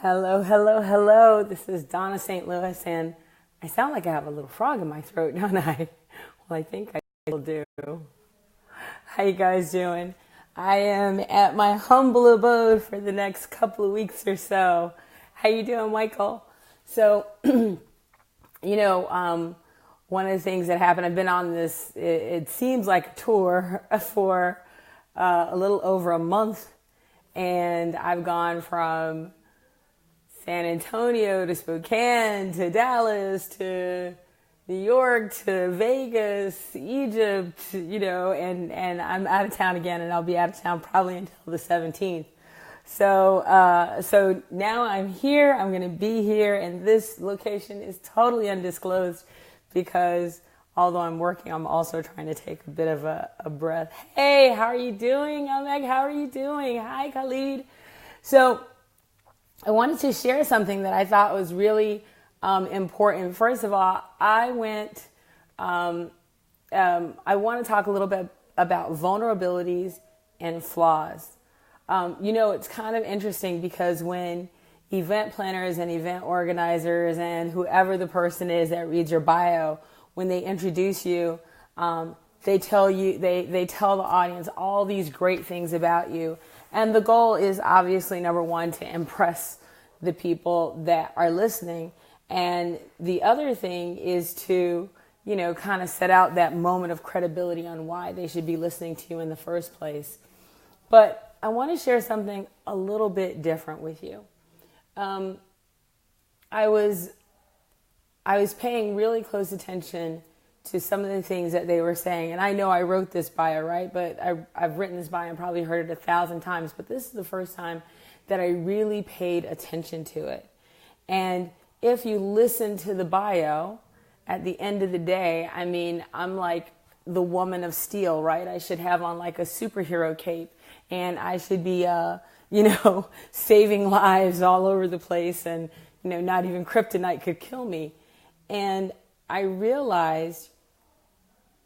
Hello, hello, hello. This is Dawnna St. Louis, and I sound like I have a little frog in my throat, don't I? Well, I think I still do. How you guys doing? I am at my humble abode for the next couple of weeks or so. How you doing, Michael? So, one of the things that happened, I've been on this, it seems like a tour for a little over a month, and I've gone from San Antonio to Spokane to Dallas to New York to Vegas, Egypt, and I'm out of town again, and I'll be out of town probably until the 17th. So now I'm here. I'm going to be here, and this location is totally undisclosed because although I'm working, I'm also trying to take a bit of a breath. Hey, how are you doing, Oleg? How are you doing? Hi, Khalid. So I wanted to share something that I thought was really important. First of all, I want to talk a little bit about vulnerabilities and flaws. It's kind of interesting because when event planners and event organizers and whoever the person is that reads your bio, when they introduce you, they tell the audience all these great things about you. And the goal is obviously, number one, to impress the people that are listening. And the other thing is to, kind of set out that moment of credibility on why they should be listening to you in the first place. But I want to share something a little bit different with you. I was paying really close attention to some of the things that they were saying. And I know I wrote this bio, right? But I've written this bio and probably heard it 1,000 times. But this is the first time that I really paid attention to it. And if you listen to the bio, at the end of the day, I'm like the woman of steel, right? I should have on like a superhero cape. And I should be, saving lives all over the place. And, not even kryptonite could kill me. And I realized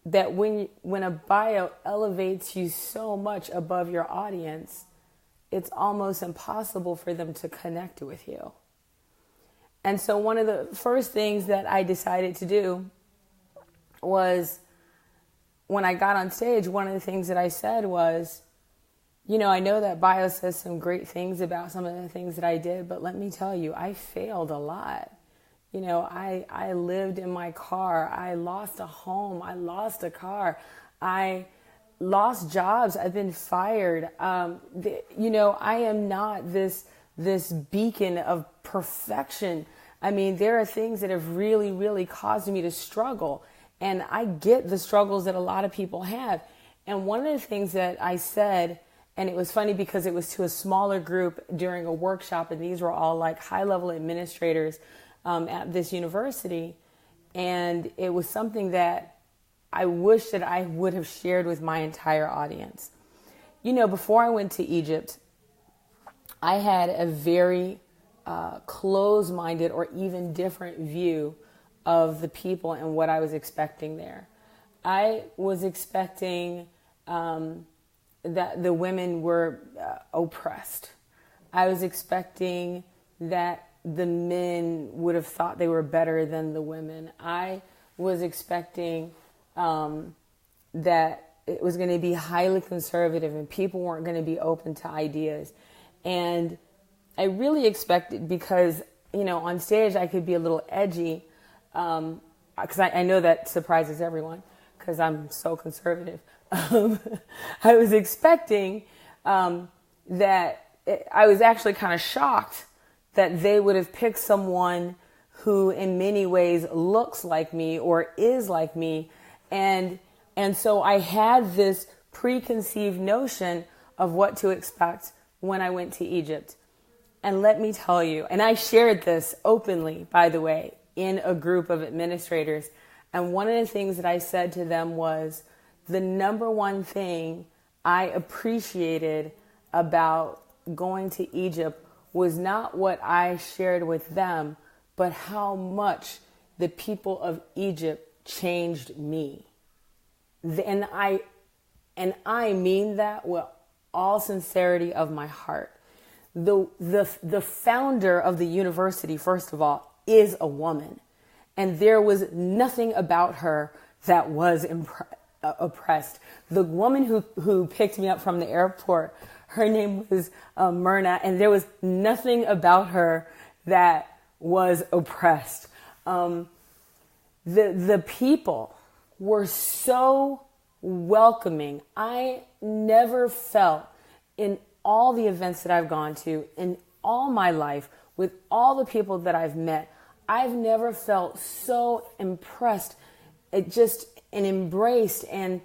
that when a bio elevates you so much above your audience, it's almost impossible for them to connect with you. And so one of the first things that I decided to do was, when I got on stage, one of the things that I said was, I know that bio says some great things about some of the things that I did, but let me tell you, I failed a lot. I lived in my car. I lost a home. I lost a car. I lost jobs. I've been fired. I am not this beacon of perfection. There are things that have really, really caused me to struggle. And I get the struggles that a lot of people have. And one of the things that I said, and it was funny because it was to a smaller group during a workshop, and these were all like high-level administrators at this university. And it was something that I wish that I would have shared with my entire audience. Before I went to Egypt, I had a very closed-minded or even different view of the people and what I was expecting there. I was expecting that the women were oppressed. I was expecting that the men would have thought they were better than the women. I was expecting that it was going to be highly conservative and people weren't going to be open to ideas. And I really expected, because, on stage I could be a little edgy, because I know that surprises everyone because I'm so conservative. I was expecting that I was actually kind of shocked that they would have picked someone who in many ways looks like me or is like me. And so I had this preconceived notion of what to expect when I went to Egypt. And let me tell you, and I shared this openly, by the way, in a group of administrators. And one of the things that I said to them was, the number one thing I appreciated about going to Egypt was not what I shared with them, but how much the people of Egypt changed me. And I mean that with all sincerity of my heart. the founder of the university, first of all, is a woman. And there was nothing about her that was oppressed. The woman who picked me up from the airport, her name was Myrna, and there was nothing about her that was oppressed. The people were so welcoming. I never felt, in all the events that I've gone to, in all my life, with all the people that I've met, I've never felt so impressed, and embraced, and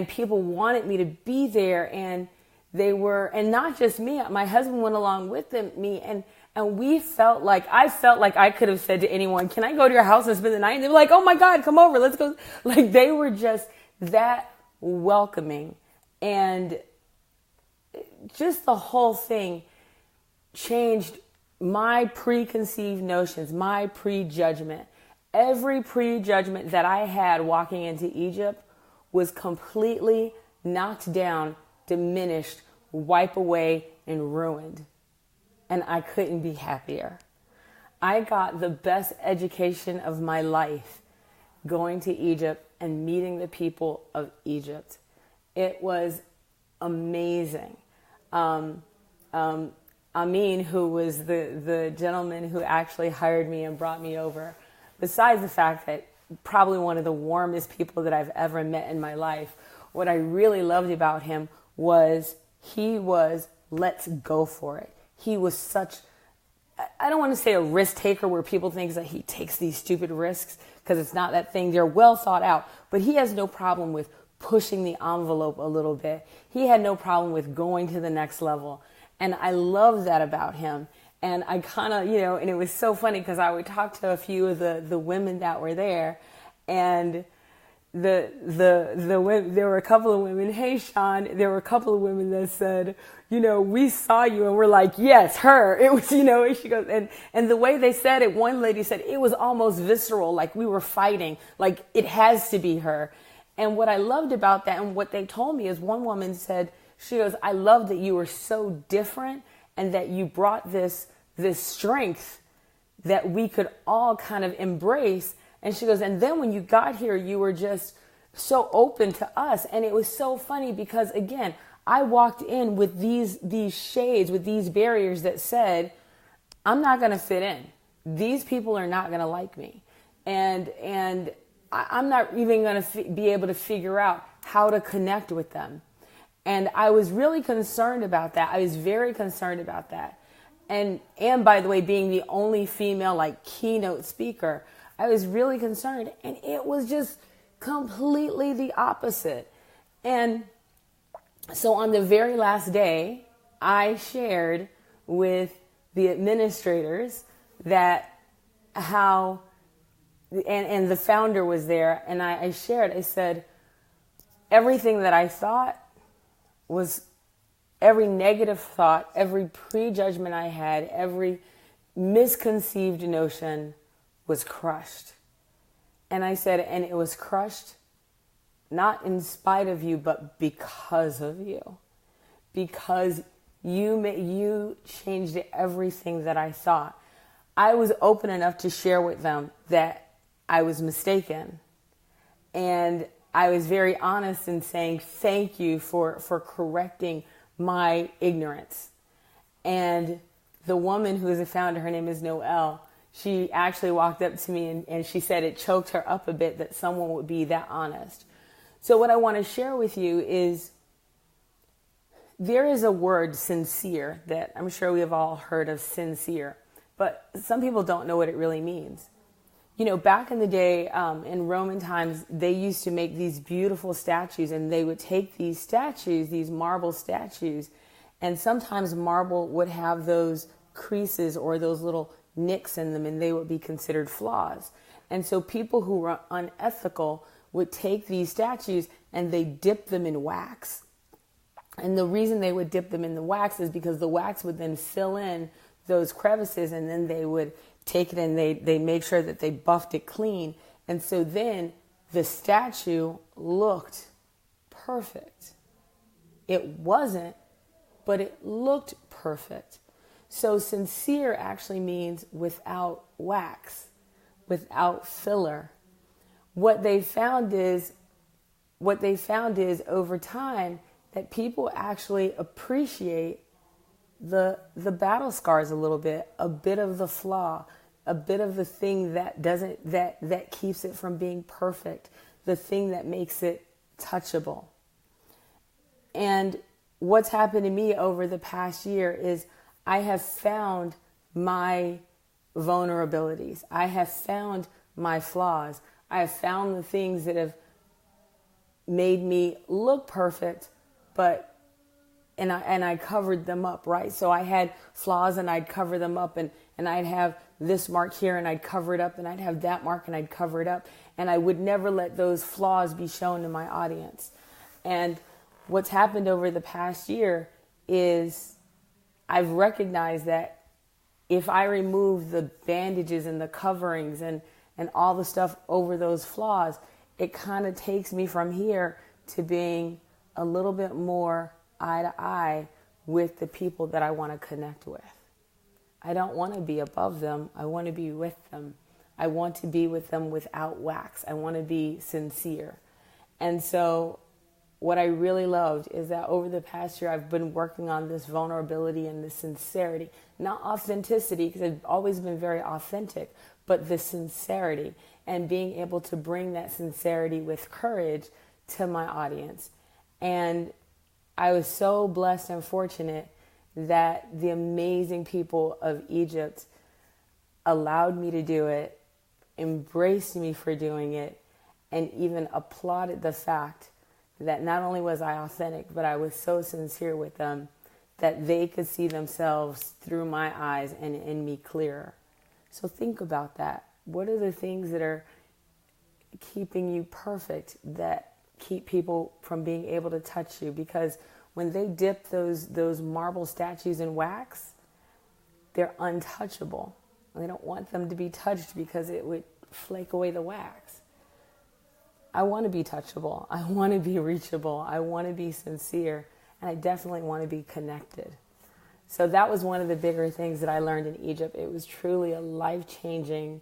people wanted me to be there, and they were, and not just me, my husband went along with me, and I felt like I could have said to anyone, can I go to your house and spend the night? And they were like, oh my God, come over, let's go. Like, they were just that welcoming, and just the whole thing changed my preconceived notions, my prejudgment. Every prejudgment that I had walking into Egypt was completely knocked down, diminished, wiped away, and ruined. And I couldn't be happier. I got the best education of my life going to Egypt and meeting the people of Egypt. It was amazing. Amin, who was the gentleman who actually hired me and brought me over, besides the fact that probably one of the warmest people that I've ever met in my life, what I really loved about him was he was let's go for it. He was such, I don't want to say a risk taker where people think that he takes these stupid risks, because it's not that thing. They're well thought out, but he has no problem with pushing the envelope a little bit. He had no problem with going to the next level. And I love that about him. And I kind of, and it was so funny because I would talk to a few of the women that were there, and there were a couple of women, hey Sean, there were a couple of women that said, we saw you, and we're like, yes, her. It was, and she goes, and the way they said it, one lady said it was almost visceral, like we were fighting, like it has to be her. And what I loved about that, and what they told me, is one woman said, she goes, I love that you were so different, and that you brought this strength that we could all kind of embrace. And she goes, and then when you got here, you were just so open to us. And it was so funny because, again, I walked in with these shades, with these barriers that said, I'm not going to fit in. These people are not going to like me. And I'm not even going to be able to figure out how to connect with them. And I was really concerned about that. I was very concerned about that. And by the way, being the only female keynote speaker, I was really concerned. And it was just completely the opposite. And so on the very last day, I shared with the administrators that how, and the founder was there, and I shared, I said, everything that I thought was, every negative thought, every prejudgment I had, every misconceived notion was crushed. And I said, and it was crushed not in spite of you, but because of you. Because you changed everything that I thought. I was open enough to share with them that I was mistaken. And I was very honest in saying thank you for correcting my ignorance. And the woman who is the founder, her name is Noelle, she actually walked up to me and she said it choked her up a bit that someone would be that honest. So what I want to share with you is, there is a word, sincere, that I'm sure we have all heard of, sincere, but some people don't know what it really means. Back in the day, in Roman times, they used to make these beautiful statues, and they would take these statues, these marble statues, and sometimes marble would have those creases or those little nicks in them, and they would be considered flaws. And so people who were unethical would take these statues and they dip them in wax. And the reason they would dip them in the wax is because the wax would then fill in those crevices, and then they would take it and they make sure that they buffed it clean. And so then the statue looked perfect. It wasn't, but it looked perfect. So sincere actually means without wax, without filler. What they found is over time that people actually appreciate the battle scars a bit of the flaw, a bit of the thing that keeps it from being perfect, the thing that makes it touchable. And what's happened to me over the past year is I have found my vulnerabilities. I have found my flaws. I have found the things that have made me look perfect, and I covered them up, right? So I had flaws and I'd cover them up, and I'd have this mark here and I'd cover it up, and I'd have that mark and I'd cover it up, and I would never let those flaws be shown to my audience. And what's happened over the past year is I've recognized that if I remove the bandages and the coverings and all the stuff over those flaws, it kind of takes me from here to being a little bit more eye to eye with the people that I want to connect with. I don't want to be above them. I want to be with them. I want to be with them without wax. I want to be sincere. And so what I really loved is that over the past year, I've been working on this vulnerability and this sincerity, not authenticity, because I've always been very authentic, but the sincerity and being able to bring that sincerity with courage to my audience. And I was so blessed and fortunate that the amazing people of Egypt allowed me to do it, embraced me for doing it, and even applauded the fact that not only was I authentic, but I was so sincere with them that they could see themselves through my eyes and in me clearer. So think about that. What are the things that are keeping you perfect, that keep people from being able to touch you? Because when they dip those marble statues in wax, they're untouchable. They don't want them to be touched because it would flake away the wax. I want to be touchable. I want to be reachable. I want to be sincere. And I definitely want to be connected. So that was one of the bigger things that I learned in Egypt. It was truly a life-changing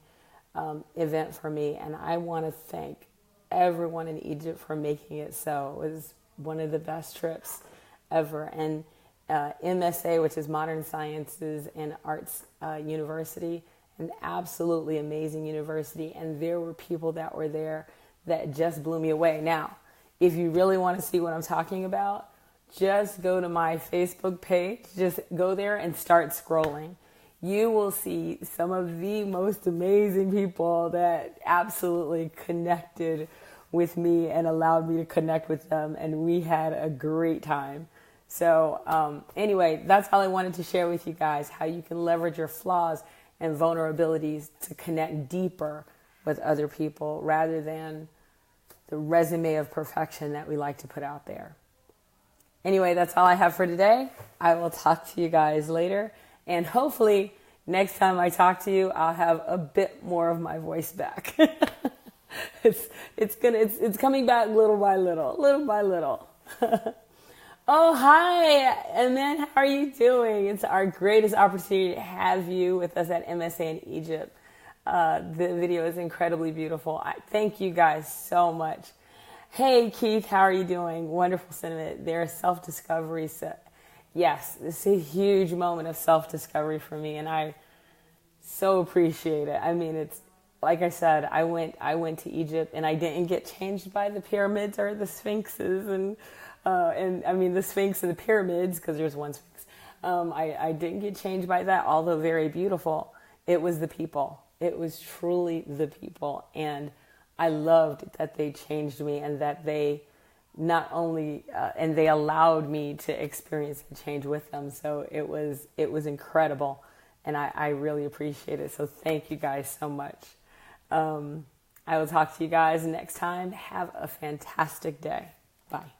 event for me. And I want to thank everyone in Egypt for making it so. It was one of the best trips ever. And MSA, which is Modern Sciences and Arts University, an absolutely amazing university. And there were people that were there that just blew me away. Now, if you really want to see what I'm talking about, just go to my Facebook page. Just go there and start scrolling. You will see some of the most amazing people that absolutely connected with me and allowed me to connect with them. And we had a great time. So anyway, that's all I wanted to share with you guys, how you can leverage your flaws and vulnerabilities to connect deeper with other people rather than the resume of perfection that we like to put out there. Anyway, that's all I have for today. I will talk to you guys later. And hopefully next time I talk to you, I'll have a bit more of my voice back. It's coming back little by little. Oh, hi, Amen. How are you doing? It's our greatest opportunity to have you with us at MSA in Egypt. The video is incredibly beautiful. Thank you guys so much. Hey, Keith, how are you doing? Wonderful sentiment. There's self-discovery. So, yes, this is a huge moment of self-discovery for me, and I so appreciate it. I mean, it's like I said, I went to Egypt, and I didn't get changed by the pyramids or the sphinxes, and I mean the Sphinx and the pyramids, because there's one Sphinx. I didn't get changed by that, although very beautiful. It was the people. It was truly the people, and I loved that they changed me, and that they not only and they allowed me to experience the change with them. So it was incredible, and I really appreciate it. So thank you guys so much. I will talk to you guys next time. Have a fantastic day. Bye.